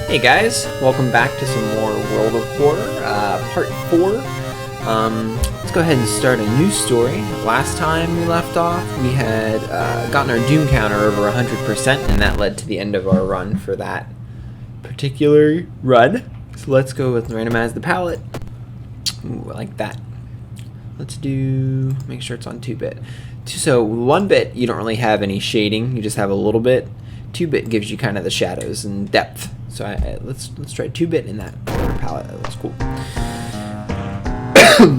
Hey guys, welcome back to some more World of Horror, part 4. Let's go ahead and start a new story. Last time we left off, we had gotten our Doom counter over 100%, and that led to the end of our run for that particular run. So let's go with randomize the palette. Ooh, I like that. Let's make sure it's on 2-bit. So 1-bit, you don't really have any shading, you just have a little bit. 2-bit gives you kind of the shadows and depth. So let's try 2-bit in that color palette. That looks cool.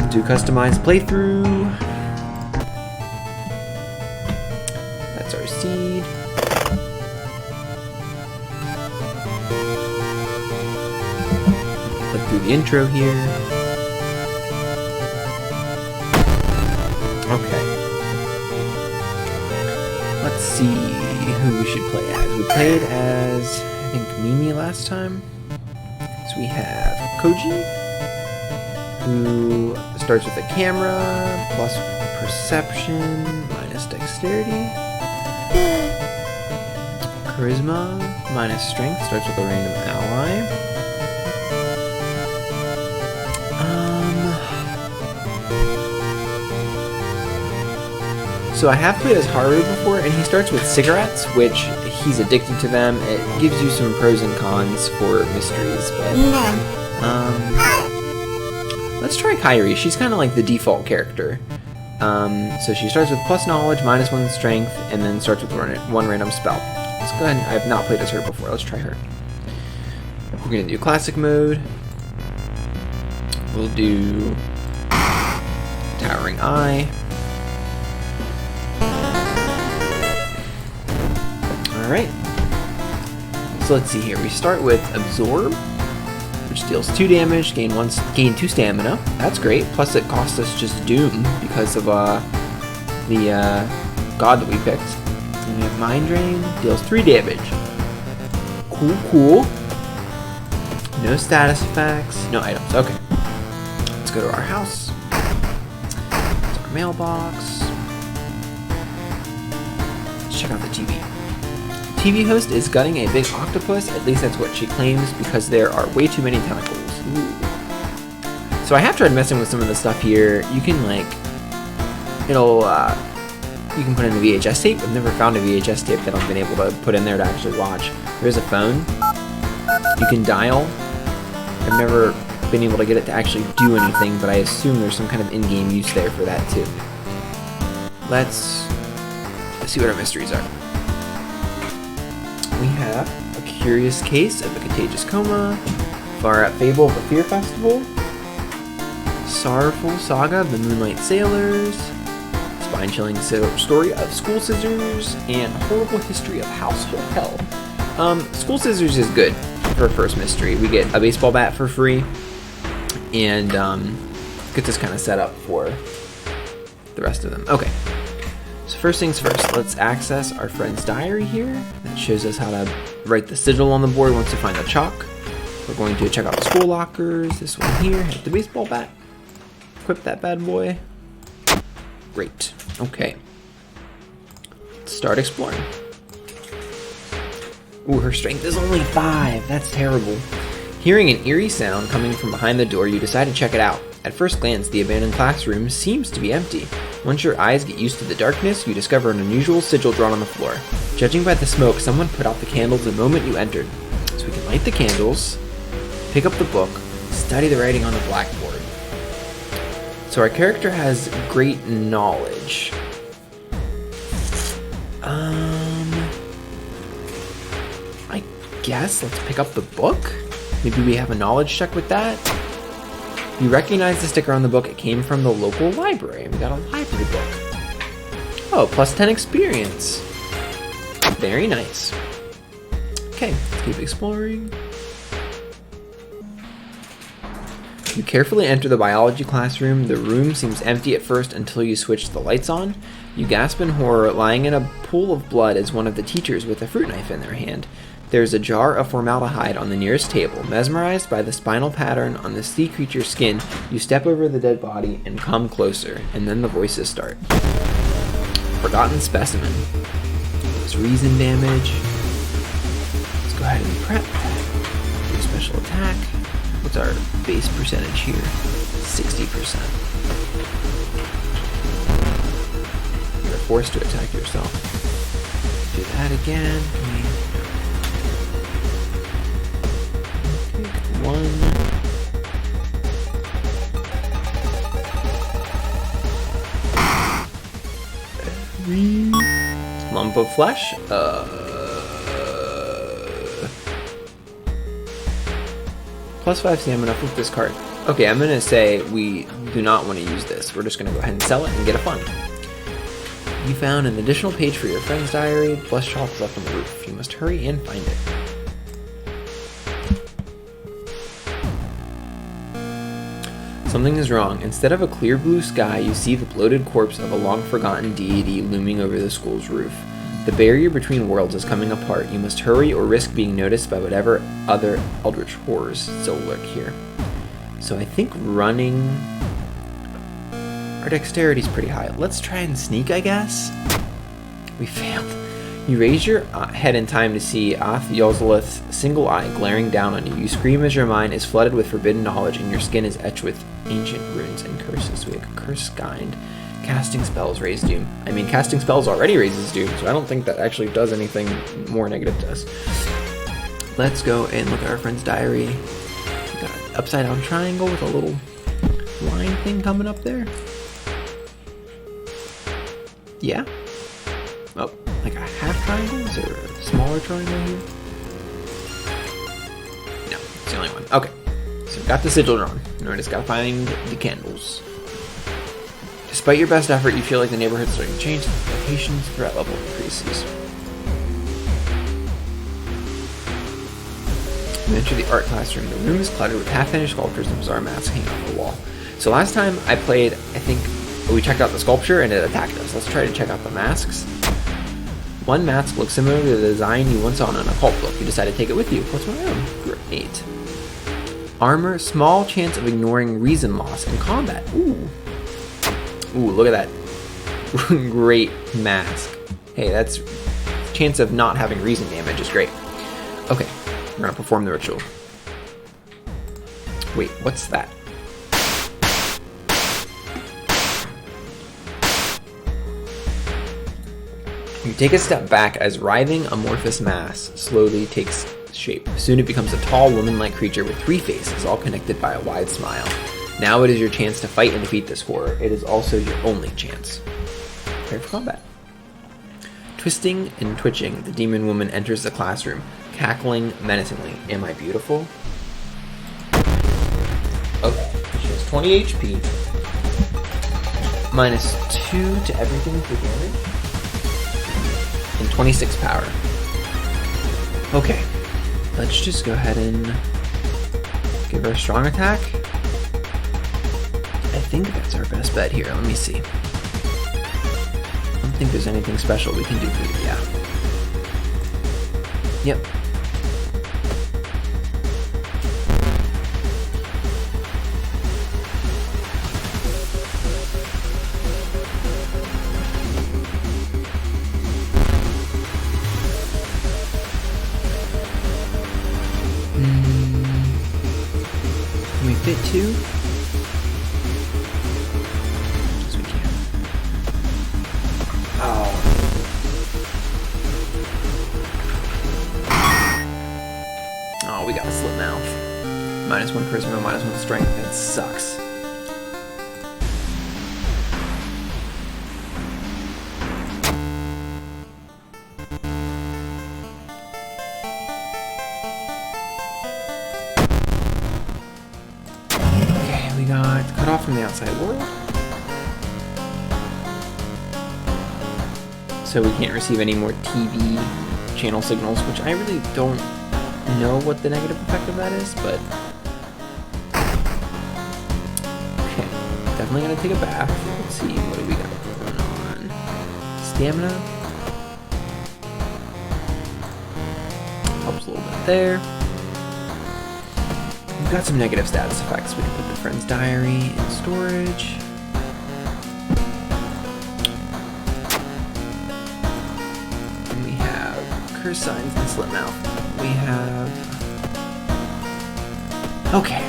Do customized playthrough. That's our seed. Click through the intro here. Okay. Let's see who we should play as. We played as, I think, Mimi last time. So we have Koji, who starts with a camera, plus perception, minus dexterity. Charisma, minus strength, starts with a random ally. So I have played as Haru before, and he starts with cigarettes, which he's addicted to them. It gives you some pros and cons for mysteries, but let's try Kairi. She's kind of like the default character. So she starts with plus knowledge, minus 1 strength, and then starts with one random spell. Let's go ahead. I have not played as her before. Let's try her. We're gonna do classic mode. We'll do Towering Eye. Alright, so let's see here. We start with Absorb, which deals 2 damage, gain 2 stamina. That's great. Plus it costs us just Doom because of the god that we picked. And we have Mind Drain, deals 3 damage. Cool. No status effects, no items. Okay. Let's go to our house. It's our mailbox. Let's check out the TV. TV host is gutting a big octopus, at least that's what she claims, because there are way too many tentacles. Ooh. So I have tried messing with some of the stuff here. You can you can put in a VHS tape. I've never found a VHS tape that I've been able to put in there to actually watch. There's a phone. You can dial. I've never been able to get it to actually do anything, but I assume there's some kind of in-game use there for that too. Let's see what our mysteries are. We have A Curious Case of a Contagious Coma, Far Out Fable of the Fear Festival, Sorrowful Saga of the Moonlight Sailors, Spine-Chilling Story of School Scissors, and Horrible History of Household Hell. School Scissors is good for a first mystery. We get a baseball bat for free, and gets us kind of set up for the rest of them. Okay. So first things first, let's access our friend's diary here. That shows us how to write the sigil on the board once we find the chalk. We're going to check out the school lockers. This one here has the baseball bat. Equip that bad boy. Great. Okay. Let's start exploring. Ooh, her strength is only 5. That's terrible. Hearing an eerie sound coming from behind the door, you decide to check it out. At first glance, the abandoned classroom seems to be empty. Once your eyes get used to the darkness, you discover an unusual sigil drawn on the floor. Judging by the smoke, someone put out the candles the moment you entered. So we can light the candles, pick up the book, study the writing on the blackboard. So our character has great knowledge. I guess let's pick up the book. Maybe we have a knowledge check with that. You recognize the sticker on the book. It came from the local library. We got a library book. Oh, plus 10 experience. Very nice. Okay, let's keep exploring. You carefully enter the biology classroom. The room seems empty at first until you switch the lights on. You gasp in horror. Lying in a pool of blood is one of the teachers with a fruit knife in their hand. There's a jar of formaldehyde on the nearest table. Mesmerized by the spinal pattern on the sea creature's skin, you step over the dead body and come closer, and then the voices start. Forgotten specimen. There's reason damage. Let's go ahead and prep. special attack. What's our base percentage here? 60%. You're forced to attack yourself. Do that again. Take one. Lump of flesh. +5 stamina, flip this card. Okay, I'm gonna say we do not want to use this. We're just gonna go ahead and sell it and get a fund. You found an additional page for your friend's diary, plus chalk left on the roof. You must hurry and find it. Something is wrong. Instead of a clear blue sky, you see the bloated corpse of a long-forgotten deity looming over the school's roof. The barrier between worlds is coming apart. You must hurry or risk being noticed by whatever other eldritch horrors still lurk here. So I think running... Our dexterity's pretty high. Let's try and sneak, I guess? We failed. You raise your head in time to see Ath-Yozleth's single eye glaring down on you. You scream as your mind is flooded with forbidden knowledge and your skin is etched with ancient runes and curses. We have a curse kind. Casting spells raise doom. I mean, casting spells already raises doom, so I don't think that actually does anything more negative to us. Let's go and look at our friend's diary. We got an upside down triangle with a little line thing coming up there. Yeah? Oh, like a half triangle? Is there a smaller triangle here? No, it's the only one. Okay, so we've got the sigil drawn. Now we just gotta find the candles. Despite your best effort, you feel like the neighborhood's starting to change. The patient's threat level increases. You enter the art classroom. The room is cluttered with half-finished sculptures and bizarre masks hanging on the wall. So last time I played, I think we checked out the sculpture and it attacked us. Let's try to check out the masks. One mask looks similar to the design you once saw on an occult book. You decide to take it with you. What's my own? Great. Armor, small chance of ignoring reason loss in combat. Ooh. Ooh, look at that. Great mask. Hey, that's chance of not having reason damage is great. Okay, we're gonna perform the ritual. Wait, what's that? You take a step back as writhing amorphous mass slowly takes shape. Soon it becomes a tall woman-like creature with 3 faces, all connected by a wide smile. Now it is your chance to fight and defeat this horror. It is also your only chance. Prepare for combat. Twisting and twitching, the demon woman enters the classroom, cackling menacingly. Am I beautiful? Okay, she has 20 HP. -2 to everything for damage. And 26 power. Okay, let's just go ahead and give her a strong attack. I think that's our best bet here. Let me see. I don't think there's anything special we can do for you. Yeah. Yep. Can we fit 2? Oh, we got a slit mouth. -1 charisma, -1 strength. That sucks. Okay, we got cut off from the outside world. So we can't receive any more TV channel signals, which I really don't know what the negative effect of that is, but okay, definitely gonna take a bath. Let's see, what do we got going on? Stamina helps a little bit there. We've got some negative status effects. We can put the friend's diary in storage. And we have curse signs and slit mouth. We have Okay.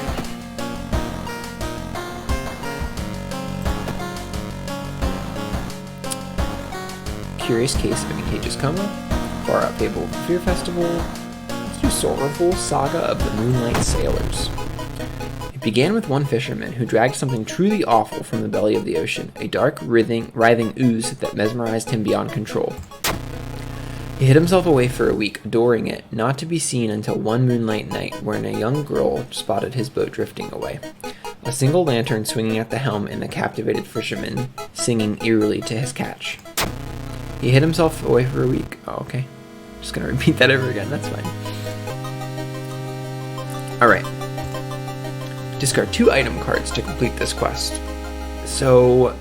Curious Case of a Contagious Coma, Far Out Fable of the Fear Festival. Let's do Sorrowful Saga of the Moonlight Sailors. It began with one fisherman who dragged something truly awful from the belly of the ocean, a dark, writhing ooze that mesmerized him beyond control. He hid himself away for a week, adoring it, not to be seen until one moonlight night when a young girl spotted his boat drifting away. A single lantern swinging at the helm and the captivated fisherman singing eerily to his catch. He hid himself away for a week. Oh, okay. Just gonna repeat that over again. That's fine. Alright. Discard 2 item cards to complete this quest. So,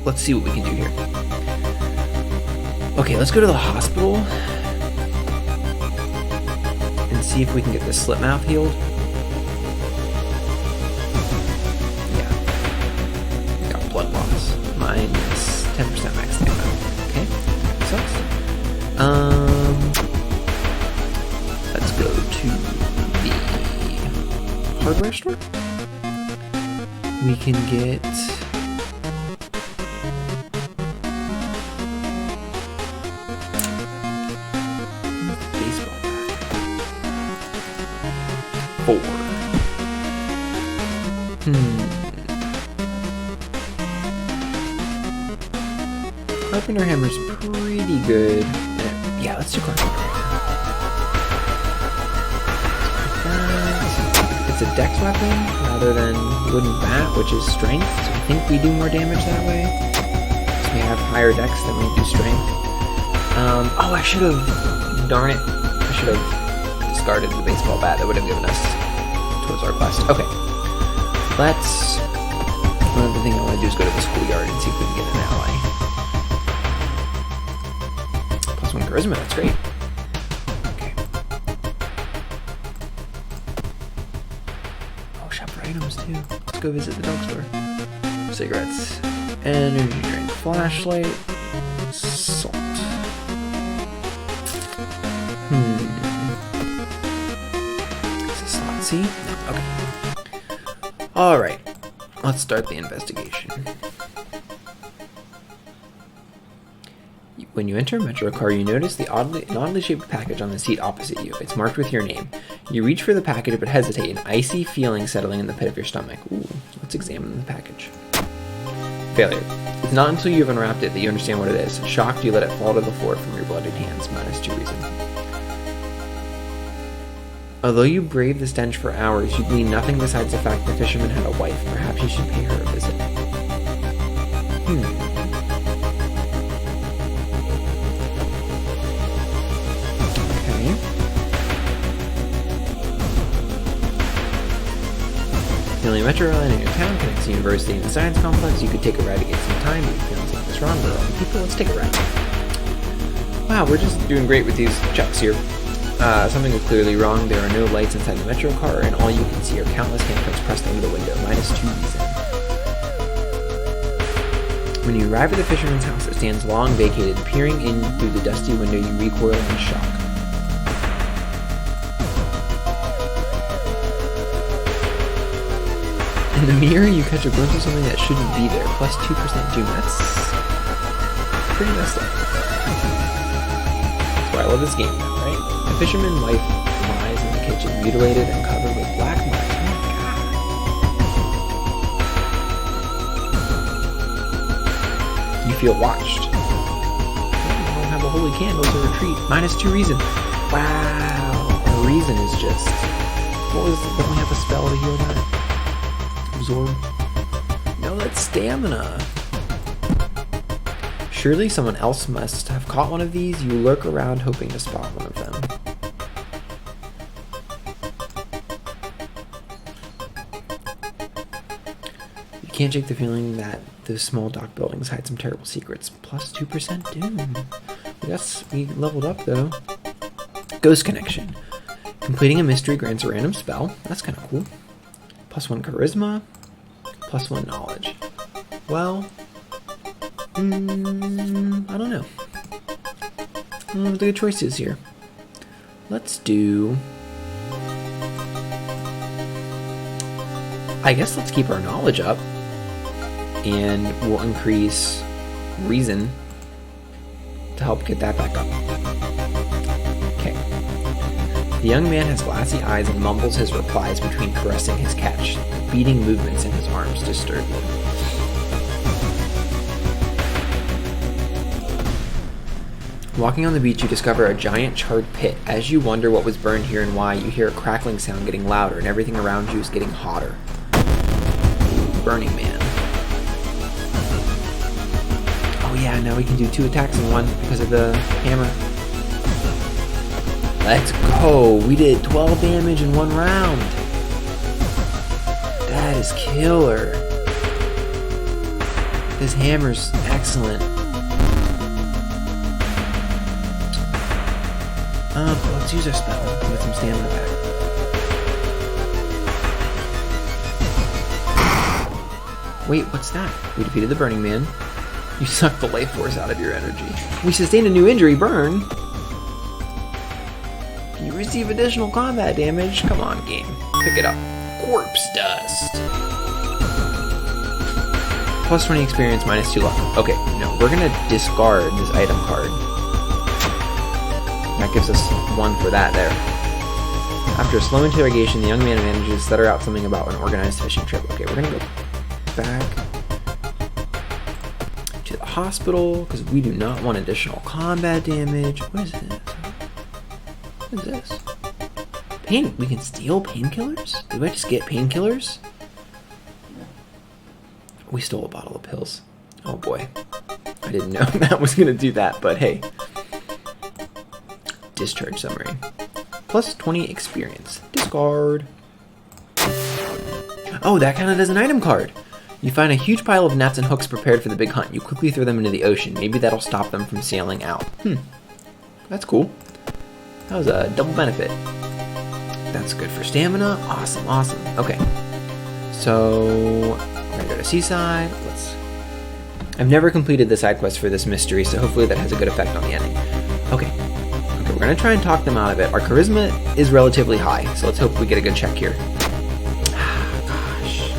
let's see what we can do here. Okay, let's go to the hospital and see if we can get this slip mouth healed. Yeah. Got blood loss. Minus 10% max stamina. Okay. Sucks. Let's go to the hardware store. We can get baseball bat. 4. Carpenter hammer's pretty good. Yeah, let's do carpenter hammer. It's a dex weapon rather than wooden bat, which is strength. So I think we do more damage that way. So we have higher dex than we do strength. Oh, I should have. Darn it! I should have discarded the baseball bat. That would have given us towards our quest. Okay, let's. Another thing I want to do is go to the schoolyard and see if we can get an ally. +1 charisma. That's great. Items too. Let's go visit the dog store. Cigarettes, energy drink, flashlight, salt. Is this slot C? No. Okay. Alright. Let's start the investigation. When you enter a metro car, you notice an oddly shaped package on the seat opposite you. It's marked with your name. You reach for the package but hesitate, an icy feeling settling in the pit of your stomach. Ooh, let's examine the package. Failure. It's not until you have unwrapped it that you understand what it is. Shocked, you let it fall to the floor from your bloodied hands. -2 reason. Although you braved the stench for hours, you glean nothing besides the fact the fisherman had a wife. Perhaps you should pay her a visit. The only metro line in your town connects the university and the science complex. You could take a ride to get some time, but you feel something's wrong with all the people. Let's take a ride. Wow, we're just doing great with these checks here. Something is clearly wrong. There are no lights inside the metro car, and all you can see are countless handprints pressed under the window. -2 reason. When you arrive at the fisherman's house, it stands long vacated. Peering in through the dusty window, you recoil in shock. In the mirror, you catch a glimpse of something that shouldn't be there. +2% doom. That's pretty messed up. That's why I love this game now, right? The fisherman's wife lies in the kitchen, mutilated and covered with black marks. Oh my god. You feel watched. You don't have a holy candle to retreat. -2 reason. Wow. The reason is just... What was it? Don't we have a spell to heal that? Absorb. No, that's stamina. Surely someone else must have caught one of these. You lurk around hoping to spot one of them. You can't shake the feeling that those small dock buildings hide some terrible secrets. +2% doom. Yes, we leveled up though. Ghost connection. Completing a mystery grants a random spell. That's kind of cool. +1 charisma, +1 knowledge. Well, I don't know. I don't know what the good choice is here. Let's do I guess let's keep our knowledge up. And we'll increase reason to help get that back up. Okay. The young man has glassy eyes and mumbles his replies between caressing his catch. The beating movements in his arms disturb him. Walking on the beach, you discover a giant charred pit. As you wonder what was burned here and why, you hear a crackling sound getting louder and everything around you is getting hotter. Burning Man. Oh yeah, now we can do 2 attacks in one because of the hammer. Let's go! We did 12 damage in 1 round. That is killer. This hammer's excellent. Let's use our spell and get some stamina back. Wait, what's that? We defeated the Burning Man. You sucked the life force out of your energy. We sustained a new injury, burn. You receive additional combat damage. Come on, game. Pick it up. Corpse dust. Plus 20 experience, minus 2 luck. Okay, no, we're gonna discard this item card. That gives us 1 for that there. After a slow interrogation, the young man manages to stutter out something about an organized fishing trip. Okay, we're gonna go back to the hospital because we do not want additional combat damage. What is this? What is this? We can steal painkillers? Did I just get painkillers? We stole a bottle of pills. Oh boy. I didn't know that was gonna do that, but hey. Discharge summary. Plus 20 experience. Discard. Oh, that counted as an item card. You find a huge pile of nets and hooks prepared for the big hunt. You quickly throw them into the ocean. Maybe that'll stop them from sailing out. That's cool. That was a double benefit. That's good for stamina. Awesome, awesome. Okay. So, we're gonna go to Seaside. I've never completed the side quest for this mystery, so hopefully that has a good effect on the ending. Okay. We're gonna try and talk them out of it. Our charisma is relatively high, so let's hope we get a good check here. Gosh.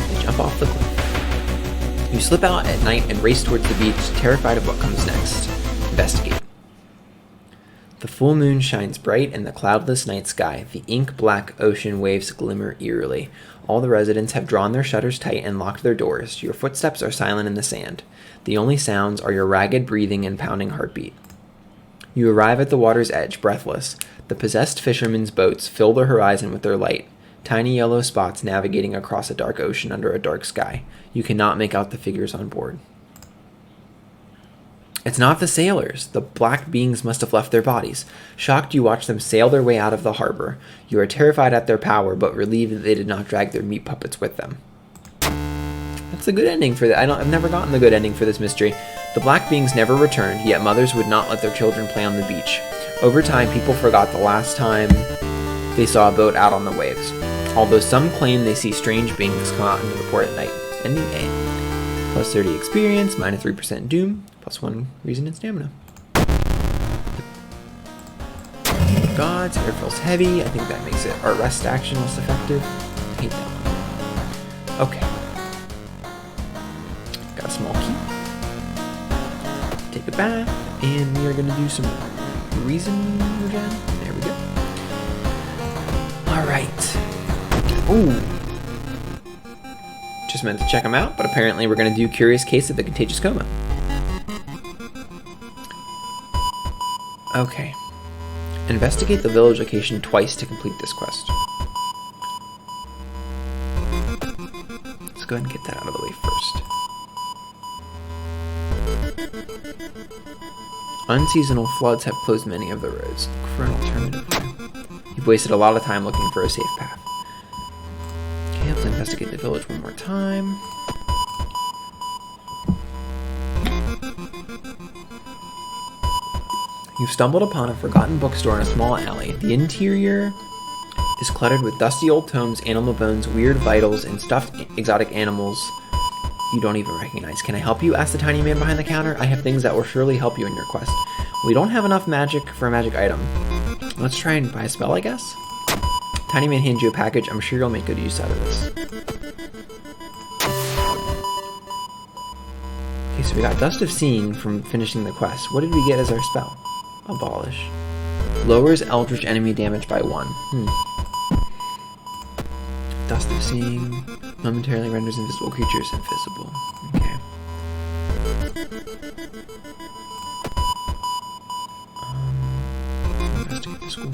They jump off the cliff. You slip out at night and race towards the beach, terrified of what comes next. Investigate. The full moon shines bright in the cloudless night sky. The ink-black ocean waves glimmer eerily. All the residents have drawn their shutters tight and locked their doors. Your footsteps are silent in the sand. The only sounds are your ragged breathing and pounding heartbeat. You arrive at the water's edge, breathless. The possessed fishermen's boats fill the horizon with their light, tiny yellow spots navigating across a dark ocean under a dark sky. You cannot make out the figures on board. It's not the sailors. The black beings must have left their bodies. Shocked, you watch them sail their way out of the harbor. You are terrified at their power, but relieved that they did not drag their meat puppets with them. That's a good ending for that. I've never gotten the good ending for this mystery. The black beings never returned, yet mothers would not let their children play on the beach. Over time, people forgot the last time they saw a boat out on the waves. Although some claim they see strange beings come out into the port at night. Ending A. Plus 30 experience, minus 3% doom, plus 1 reason and stamina. Gods, air feels heavy. I think that makes it our rest action less effective. I hate that one. Okay. Got a small key. Take a bath, and we are going to do some reason regen. There we go. Alright. Ooh. Just meant to check them out, but apparently we're going to do Curious Case of the Contagious Coma. Okay. Investigate the village location twice to complete this quest. Let's go ahead and get that out of the way first. Unseasonal floods have closed many of the roads. Look for an alternative route. You've wasted a lot of time looking for a safe path. Okay, let's investigate the village one more time. You've stumbled upon a forgotten bookstore in a small alley. The interior is cluttered with dusty old tomes, animal bones, weird vitals, and stuffed exotic animals you don't even recognize. Can I help you? Asked the tiny man behind the counter. I have things that will surely help you in your quest. We don't have enough magic for a magic item. Let's try and buy a spell, I guess. Tiny Man hands you a package. I'm sure you'll make good use out of this. Okay, so we got Dust of Seeing from finishing the quest. What did we get as our spell? Abolish. Lowers eldritch enemy damage by 1. Dust of Seeing momentarily renders invisible creatures invisible. Okay. Investigate the school.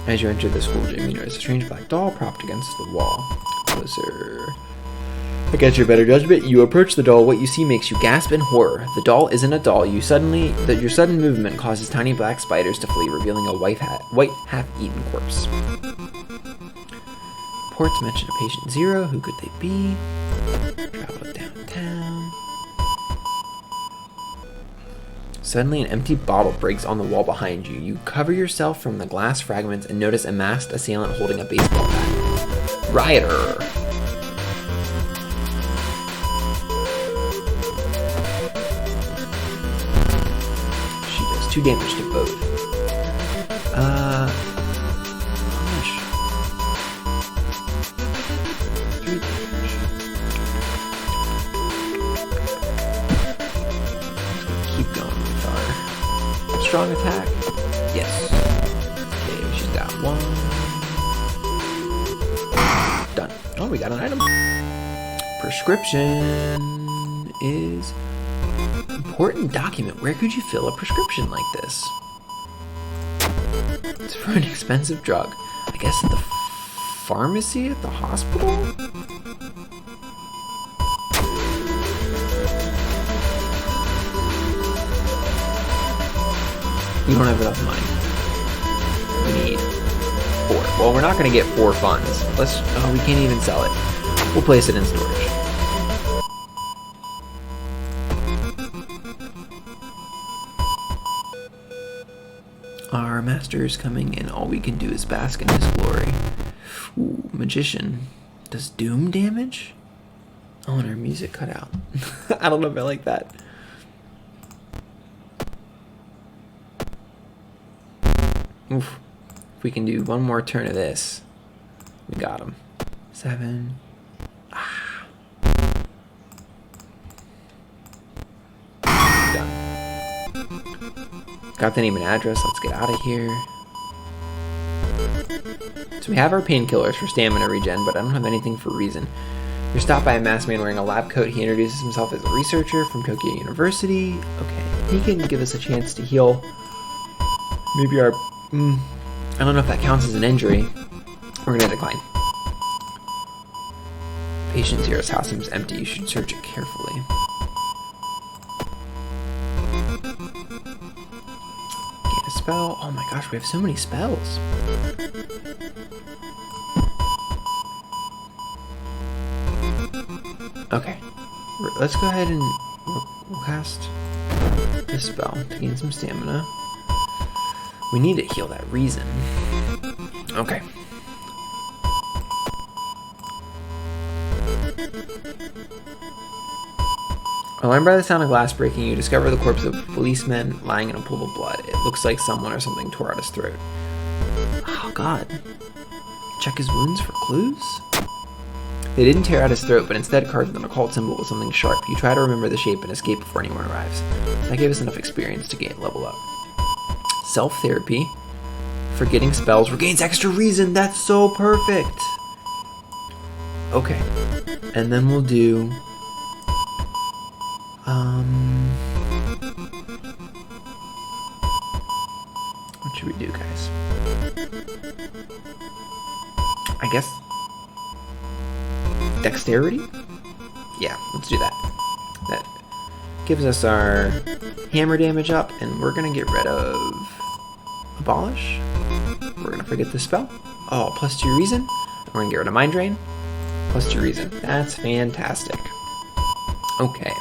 As you enter the school gym, you notice a strange black doll propped against the wall. Closer. Against your better judgment, you approach the doll. What you see makes you gasp in horror. The doll isn't a doll. Your sudden movement causes tiny black spiders to flee, revealing a white half-eaten corpse. Reports mention a patient 0. Who could they be? Travel downtown. Suddenly, an empty bottle breaks on the wall behind you. You cover yourself from the glass fragments and notice a masked assailant holding a baseball bat. Rioter. She does 2 damage to both. How much? 3 damage. Keep going with our strong attack. Yes. Okay, she's got 1. Done. Oh, we got an item. Prescription is important document. Where could you fill a prescription like this? It's for an expensive drug. I guess at the pharmacy at the hospital? We don't have enough money. We need 4. Well, we're not going to get 4 funds. We can't even sell it. We'll place it in storage. Our master is coming, and all we can do is bask in his glory. Ooh, magician. Does doom damage? Oh, and our music cut out. I don't know if I like that. Oof. If we can do one more turn of this, we got him. 7. Done. Got the name and address. Let's get out of here. So we have our painkillers for stamina regen, but I don't have anything for reason. You're stopped by a masked man wearing a lab coat. He introduces himself as a researcher from Tokyo University. Okay, he can give us a chance to heal. Maybe our... I don't know if that counts as an injury. We're gonna decline. Patient Zero's house seems empty. You should search it carefully. Get a spell. Oh my gosh, we have so many spells. Okay. Let's go ahead and we'll cast this spell to gain some stamina. We need to heal that reason. Okay. Alarmed by the sound of glass breaking, you discover the corpse of a policeman lying in a pool of blood. It looks like someone or something tore out his throat. Oh god. Check his wounds for clues? They didn't tear out his throat, but instead carved an occult symbol with something sharp. You try to remember the shape and escape before anyone arrives. That gave us enough experience to level up. Self-therapy. Forgetting spells regains extra reason. That's so perfect. Okay. And then we'll do... what should we do, guys? I guess... dexterity? Yeah, let's do that. That gives us our hammer damage up, and we're gonna get rid of abolish. We're gonna forget the spell. Oh, +2 reason. And we're gonna get rid of mind drain. +2 reason. That's fantastic. Okay.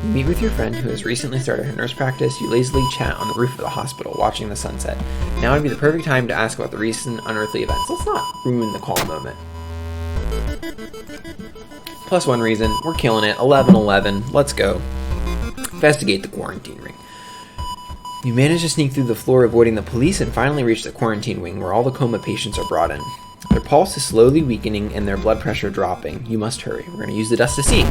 You meet with your friend who has recently started her nurse practice. You lazily chat on the roof of the hospital, watching the sunset. Now would be the perfect time to ask about the recent unearthly events. Let's not ruin the calm moment. +1 reason. We're killing it. 11-11. Let's go. Investigate the quarantine ring. You manage to sneak through the floor, avoiding the police, and finally reach the quarantine wing where all the coma patients are brought in. Their pulse is slowly weakening and their blood pressure dropping. You must hurry. We're going to use the dust of seeing.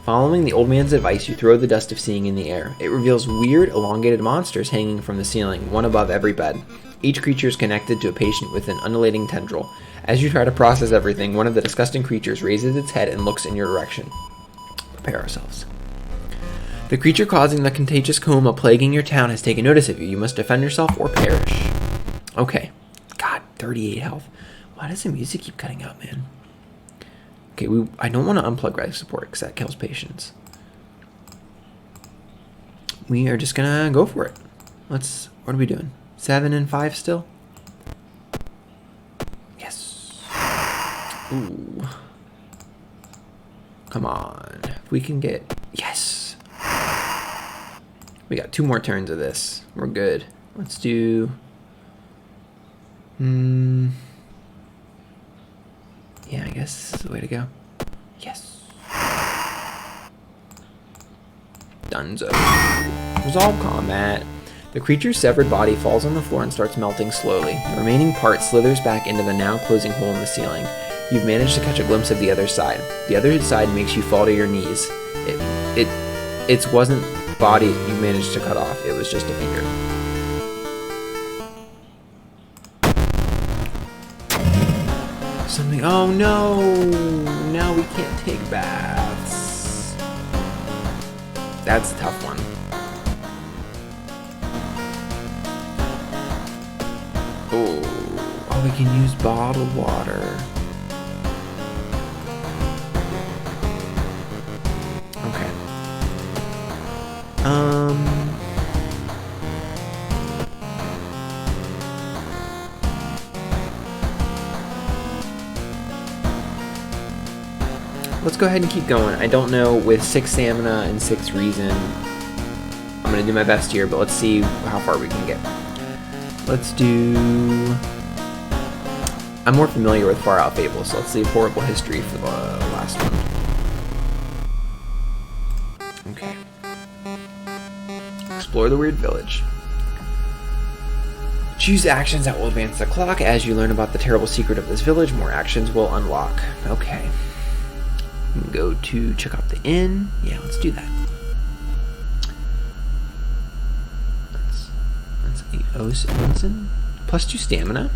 Following the old man's advice, you throw the dust of seeing in the air. It reveals weird, elongated monsters hanging from the ceiling, one above every bed. Each creature is connected to a patient with an undulating tendril. As you try to process everything, one of the disgusting creatures raises its head and looks in your direction. Prepare ourselves. The creature causing the contagious coma plaguing your town has taken notice of you. You must defend yourself or perish. Okay. God, 38 health. Why does the music keep cutting out, man? Okay, I don't want to unplug life support because that kills patients. We are just gonna go for it. What are we doing? 7 and 5 still? Yes. Ooh. Come on. If we can get... Yes. We got 2 more turns of this. We're good. Let's do... Yeah, I guess this is the way to go. Yes. Dunzo. Resolve combat. The creature's severed body falls on the floor and starts melting slowly. The remaining part slithers back into the now closing hole in the ceiling. You've managed to catch a glimpse of the other side. The other side makes you fall to your knees. It wasn't body you managed to cut off. It was just a finger. Something. Oh no! Now we can't take baths. That's a tough one. Oh, we can use bottled water. Okay. Let's go ahead and keep going. I don't know, with 6 stamina and 6 reason, I'm gonna do my best here, but let's see how far we can get. Let's do... I'm more familiar with Far Out Fables, so let's leave Horrible History for the last one. Okay. Explore the Weird Village. Choose actions that will advance the clock. As you learn about the terrible secret of this village, more actions will unlock. Okay. We can go to check out the inn. Yeah, let's do that. That's 8 plus 2 stamina.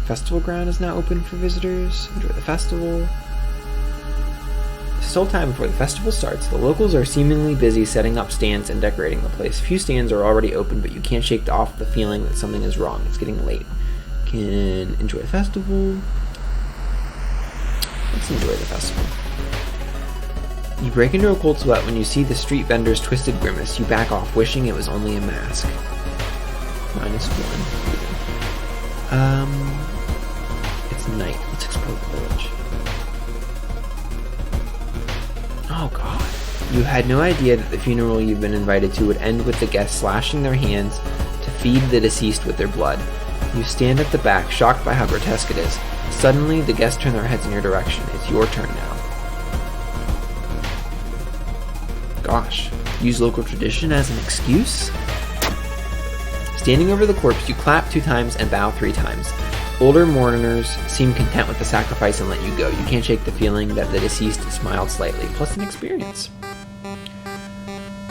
Festival ground is now open for visitors. Enjoy the festival. Still time before the festival starts. The locals are seemingly busy setting up stands and decorating the place. Few stands are already open, but you can't shake off the feeling that something is wrong. It's getting late. Can enjoy the festival. Let's enjoy the festival. You break into a cold sweat when you see the street vendor's twisted grimace. You back off, wishing it was only a mask. -1. It's night. Let's explore the village. Oh god. You had no idea that the funeral you've been invited to would end with the guests slashing their hands to feed the deceased with their blood. You stand at the back, shocked by how grotesque it is. Suddenly, the guests turn their heads in your direction. It's your turn now. Gosh. Use local tradition as an excuse? Standing over the corpse, you clap 2 times and bow 3 times. Older mourners seem content with the sacrifice and let you go. You can't shake the feeling that the deceased smiled slightly, plus an experience.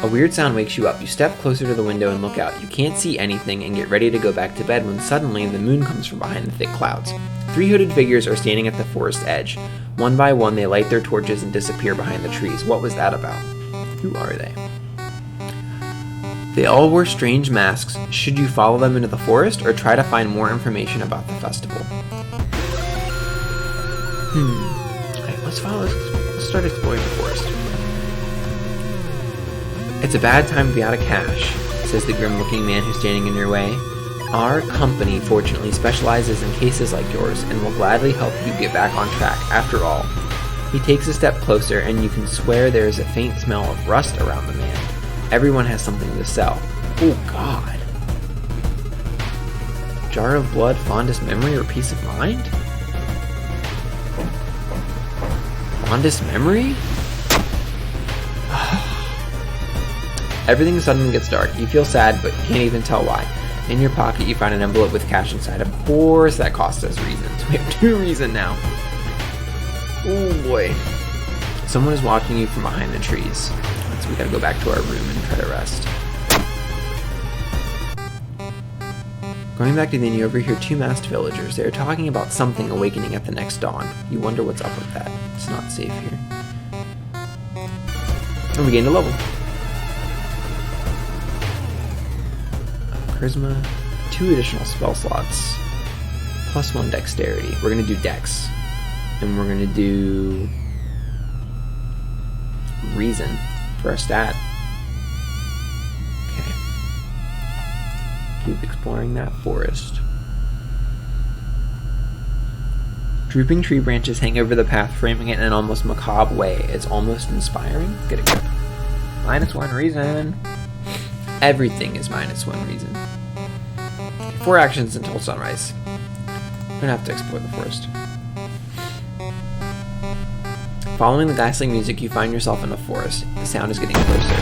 A weird sound wakes you up. You step closer to the window and look out. You can't see anything and get ready to go back to bed when suddenly the moon comes from behind the thick clouds. 3 hooded figures are standing at the forest edge. One by one, they light their torches and disappear behind the trees. What was that about? Who are they? They all wore strange masks. Should you follow them into the forest or try to find more information about the festival? Alright, let's start exploring the forest. It's a bad time to be out of cash, says the grim-looking man who's standing in your way. Our company, fortunately, specializes in cases like yours and will gladly help you get back on track. After all, he takes a step closer and you can swear there is a faint smell of rust around the man. Everyone has something to sell. Oh god. Jar of blood, fondest memory, or peace of mind? Fondest memory? Everything suddenly gets dark. You feel sad, but you can't even tell why. In your pocket, you find an envelope with cash inside. Of course, that costs us reasons. We have 2 reasons now. Oh boy. Someone is watching you from behind the trees. So we gotta go back to our room and try to rest. Going back to the inn, you overhear 2 masked villagers. They are talking about something awakening at the next dawn. You wonder what's up with that. It's not safe here. And we gained a level. Charisma, 2 additional spell slots, +1 dexterity. We're gonna do dex, and we're gonna do reason for our stat. Okay. Keep exploring that forest. Drooping tree branches hang over the path, framing it in an almost macabre way. It's almost inspiring. Get a grip. -1 reason. Everything is -1 reason. 4 actions until sunrise. We're gonna have to explore the forest. Following the ghastly music, you find yourself in the forest. The sound is getting closer.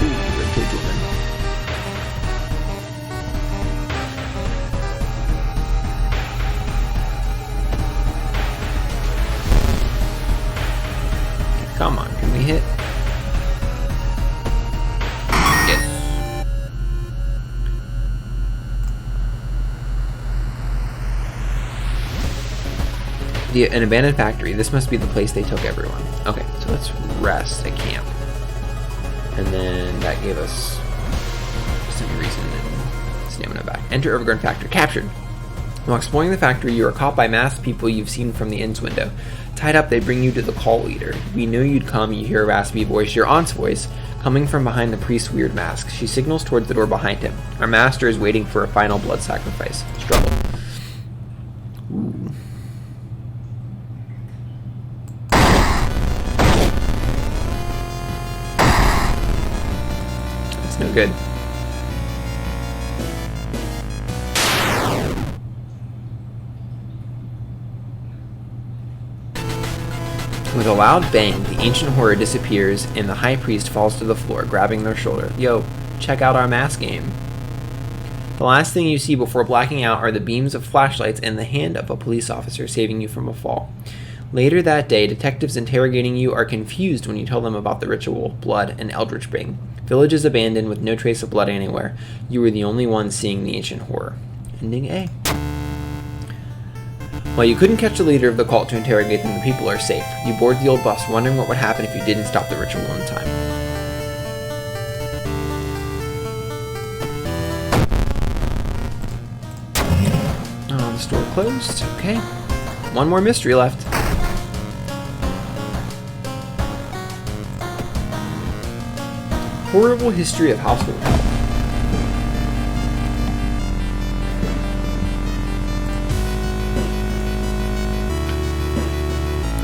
Ooh, ribcage woman. Come on, can we hit? Yes. An abandoned factory. This must be the place they took everyone. Okay, so let's rest at camp. And then that gave us some reason and stamina back. Enter Overgrown Factory. Captured. While exploring the factory, you are caught by masked people you've seen from the inn's window. Tied up, they bring you to the cult leader. We knew you'd come. You hear a raspy voice, your aunt's voice, coming from behind the priest's weird mask. She signals towards the door behind him. Our master is waiting for a final blood sacrifice. Struggle. Ooh. That's no good. With a loud bang, the ancient horror disappears and the high priest falls to the floor, grabbing their shoulder. Yo, check out our mask game. The last thing you see before blacking out are the beams of flashlights and the hand of a police officer saving you from a fall. Later that day, detectives interrogating you are confused when you tell them about the ritual, blood, and eldritch bring. Village is abandoned with no trace of blood anywhere. You were the only one seeing the ancient horror. Ending A. While you couldn't catch the leader of the cult to interrogate them, the people are safe. You board the old bus, wondering what would happen if you didn't stop the ritual in time. Oh, the store closed. Okay. One more mystery left. Horrible history of household health.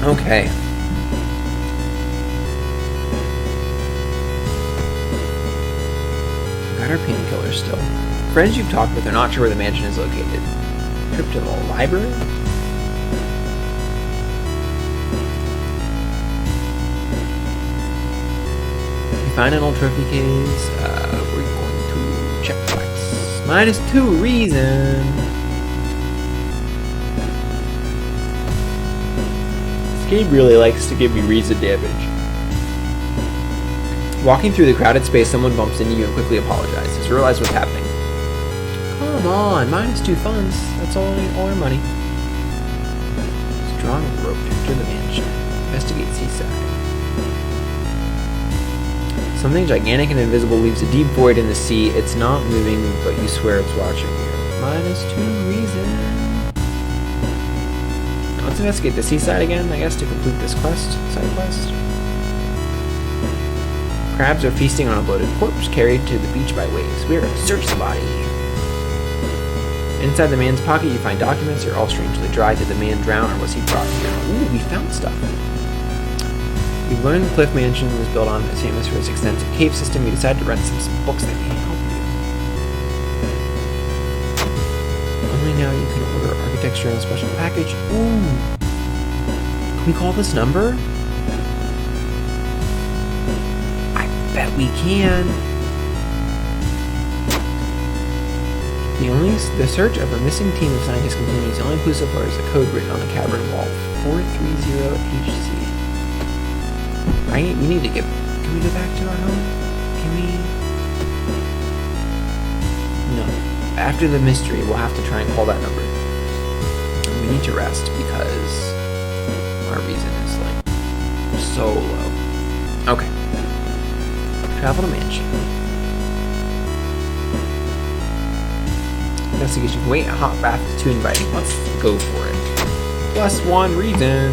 Okay. Got our painkillers still. Friends you've talked with are not sure where the mansion is located. Trip to the library? You find an old trophy case. We're going to check flex. -2 reason. Game really likes to give me reason damage. Walking through the crowded space, someone bumps into you and quickly apologizes. Realize what's happening. Come on, -2 funds. That's all our money. Strong rope to enter the mansion. Investigate seaside. Something gigantic and invisible leaves a deep void in the sea. It's not moving, but you swear it's watching you. -2 reason. Let's investigate the seaside again, I guess, to complete this side quest. Crabs are feasting on a bloated corpse carried to the beach by waves. We are going to search the body. Inside the man's pocket, you find documents. They're all strangely dry. Did the man drown, or was he brought here? Ooh, we found stuff. You've learned the Cliff Mansion was built on its famous for its extensive cave system. You decide to rent some books that may help you. Only now you can order architecture in a special package. Ooh. Can we call this number? I bet we can. The search of a missing team of scientists continues. The only clue so far is a code written on the cavern wall. 430HC. Right? We need to get... Can we go back to our home? Can we... No. After the mystery, we'll have to try and call that number. And we need to rest because our reason is like so low. Okay. Travel to mansion. Investigation. Wait, a hot bath is too inviting. Let's go for it. Plus one reason.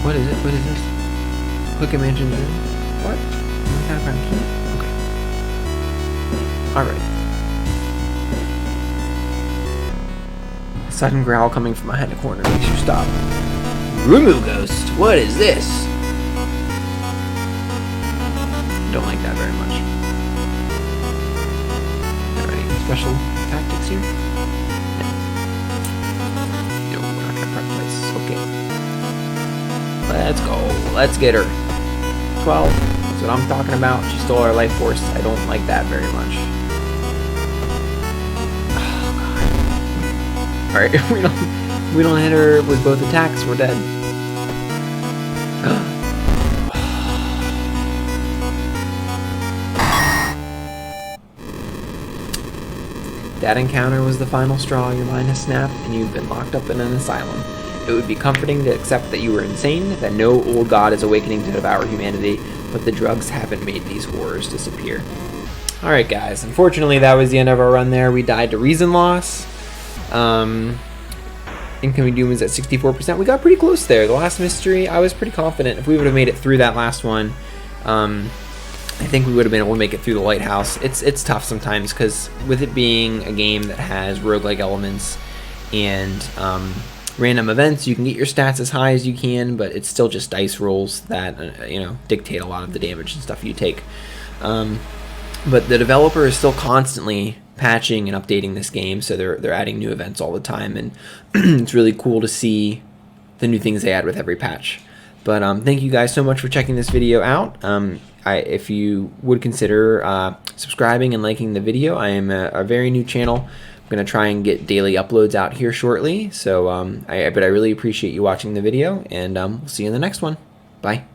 What is it? What is this? Click a mansion room. What? Key? Okay. Alright. Sudden growl coming from behind the corner makes you stop. Rumu Ghost, what is this? Don't like that very much. Alright, special tactics here? No, we're not gonna prep place. Okay. Let's go. Let's get her. 12. That's what I'm talking about. She stole our life force. I don't like that very much. Alright, if we don't hit her with both attacks, we're dead. That encounter was the final straw. Your mind has snapped, and you've been locked up in an asylum. It would be comforting to accept that you were insane, that no old god is awakening to devour humanity, but the drugs haven't made these horrors disappear. Alright guys, unfortunately that was the end of our run there. We died to reason loss. Incoming doom is at 64%. We got pretty close there. The last mystery, I was pretty confident if we would have made it through that last one. I think we would have been able to make it through the lighthouse. It's tough sometimes because with it being a game that has roguelike elements and random events, you can get your stats as high as you can, but it's still just dice rolls that dictate a lot of the damage and stuff you take. But the developer is still constantly patching and updating this game, so they're adding new events all the time, and it's really cool to see the new things they add with every patch. But thank you guys so much for checking this video out. If you would consider subscribing and liking the video, I am a very new channel. I'm going to try and get daily uploads out here shortly, so but I really appreciate you watching the video, and we'll see you in the next one. Bye.